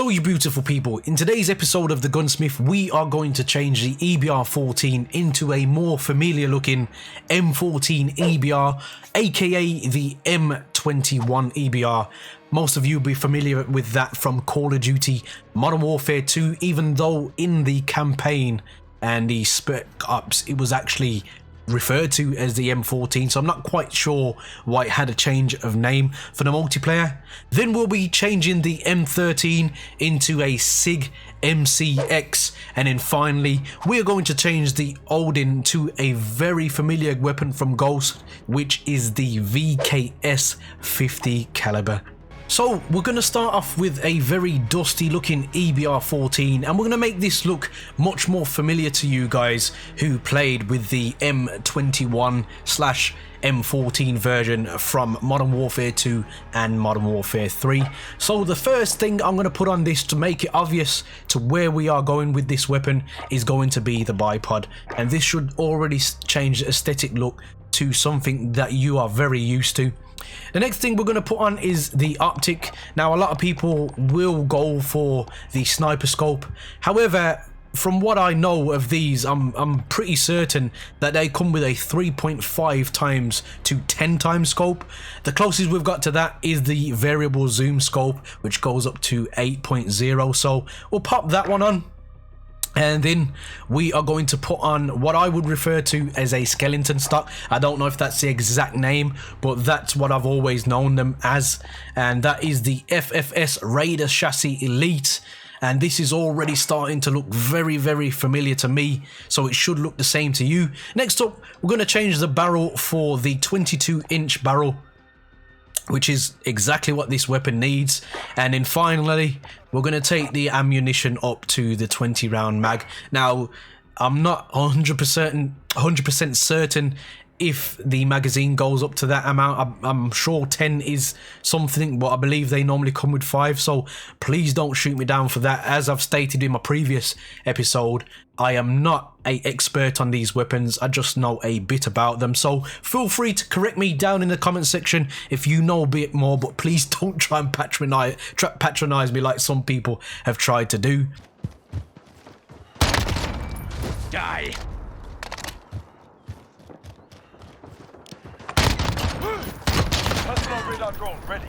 So you beautiful people, in today's episode of the Gunsmith we are going to change the EBR14 into a more familiar looking M14 EBR, aka the M21 EBR. Most of you will be familiar with that from Call of Duty Modern Warfare 2, even though in the campaign and the spec ops it was actually referred to as the M14, so I'm not quite sure why it had a change of name for the multiplayer. Then we'll be changing the M13 into a SIG MCX, and then finally we're going to change the ODEN to a very familiar weapon from Ghost, which is the VKS 50 caliber. So we're going to start off with a very dusty looking EBR14, and we're going to make this look much more familiar to you guys who played with the M21/M14 version from Modern Warfare 2 and Modern Warfare 3. So the first thing I'm going to put on this to make it obvious to where we are going with this weapon is going to be the bipod, and this should already change the aesthetic look to something that you are very used to. The next thing we're going to put on is the OPTIC. Now a lot of people will go for the sniper scope, however from what I know of these, I'm pretty certain that they come with a 3.5 times to 10 times scope. The closest we've got to that is the variable zoom scope, which goes up to 8.0, so we'll pop that one on. And then we are going to put on what I would refer to as a skeleton stock. I don't know if that's the exact name, but that's what I've always known them as, and that is the FFS Raider Chassis Elite. And this is already starting to look very, very familiar to me, so it should look the same to you. Next up, we're going to change the barrel for the 22-inch barrel, which is exactly what this weapon needs. And then finally we're going to take the ammunition up to the 20 round mag. Now I'm not 100% certain if the magazine goes up to that amount. I'm sure 10 is something, but I believe they normally come with 5, so please don't shoot me down for that. As I've stated in my previous episode, I am not an expert on these weapons, I just know a bit about them, so feel free to correct me down in the comment section if you know a bit more, but please don't try and patronize me like some people have tried to do. Die! Personal radar drone ready.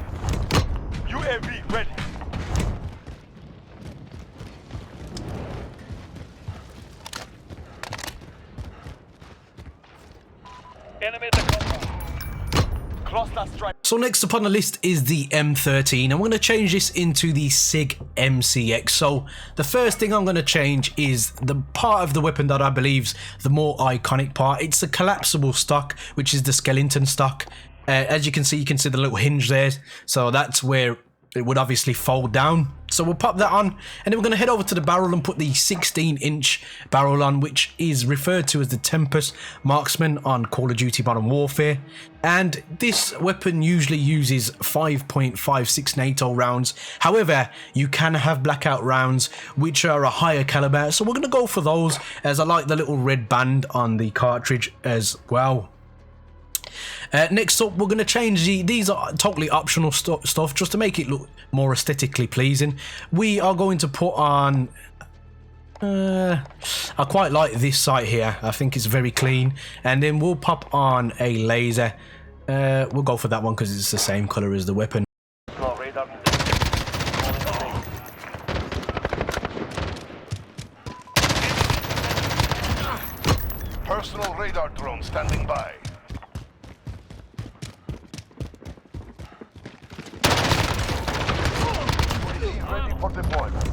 UAV ready. Enemy at the compound. Cluster strike. So next up on the list is the M13. I'm going to change this into the SIG MCX. So the first thing I'm going to change is the part of the weapon that I believe's the more iconic part. It's the collapsible stock, which is the skeleton stock. As you can see the little hinge there, so that's where it would obviously fold down. So we'll pop that on, and then we're going to head over to the barrel and put the 16-inch barrel on, which is referred to as the Tempest Marksman on Call of Duty Modern Warfare. And this weapon usually uses 5.56 NATO rounds. However, you can have blackout rounds which are a higher caliber, so we're going to go for those, as I like the little red band on the cartridge as well. Next up, we're going to change these are totally optional stuff just to make it look more aesthetically pleasing. We are going to put on I quite like this sight here, I think it's very clean, and then we'll pop on a laser. We'll go for that one because it's the same color as the weapon. Personal radar drone standing by. Ready for deployment.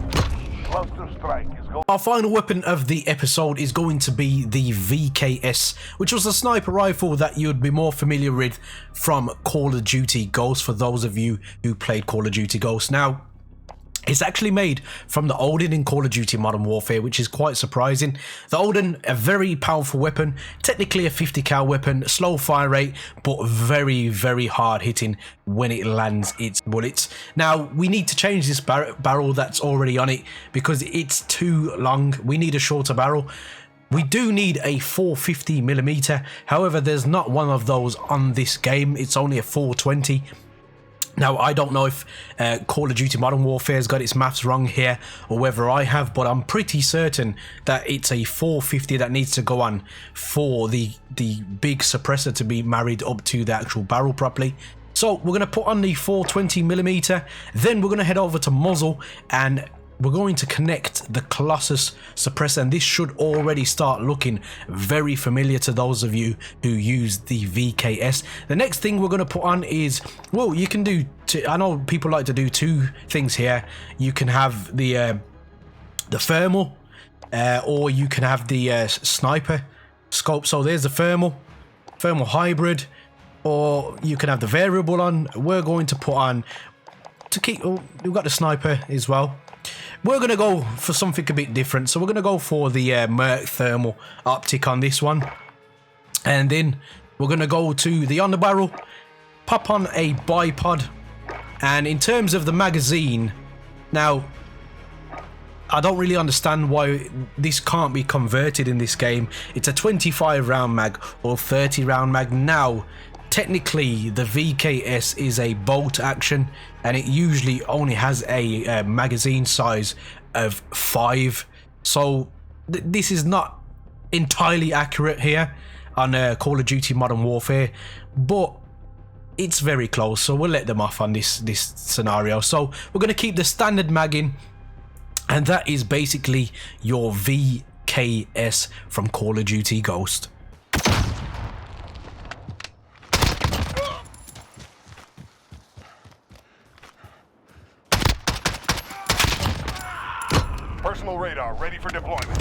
Cluster strike is going. Our final weapon of the episode is going to be the VKS, which was a sniper rifle that you'd be more familiar with from Call of Duty Ghost, for those of you who played Call of Duty Ghost. Now, it's actually made from the ODEN in Call of Duty Modern Warfare, which is quite surprising. The ODEN, a very powerful weapon, technically a 50 cal weapon, slow fire rate, but very, very hard hitting when it lands its bullets. Now, we need to change this barrel that's already on it because it's too long. We need a shorter barrel. We do need a 450mm, however, there's not one of those on this game. It's only a 420. Now, I don't know if Call of Duty Modern Warfare has got its maths wrong here or whether I have, but I'm pretty certain that it's a 450 that needs to go on for the big suppressor to be married up to the actual barrel properly. So we're going to put on the 420mm, then we're going to head over to muzzle and we're going to connect the Colossus suppressor, and this should already start looking very familiar to those of you who use the VKS. The next thing we're going to put on is, well, you can do, I know people like to do two things here. You can have the thermal, or you can have the sniper scope. So there's the thermal hybrid, or you can have the variable on. We're going to put on, to keep, oh, we've got the sniper as well. We're going to go for something a bit different. So we're going to go for the Merc thermal optic on this one. And then we're going to go to the underbarrel, pop on a bipod. And in terms of the magazine, now, I don't really understand why this can't be converted in this game. It's a 25 round mag or 30 round mag. Now, technically the VKS is a bolt action and it usually only has a magazine size of 5, so this is not entirely accurate here on Call of Duty Modern Warfare, but it's very close, so we'll let them off on this scenario. So we're going to keep the standard mag in, and that is basically your VKS from Call of Duty Ghost. Personal radar ready for deployment.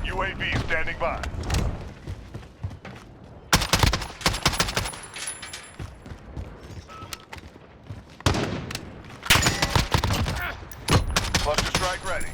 UAV standing by. Cluster strike ready.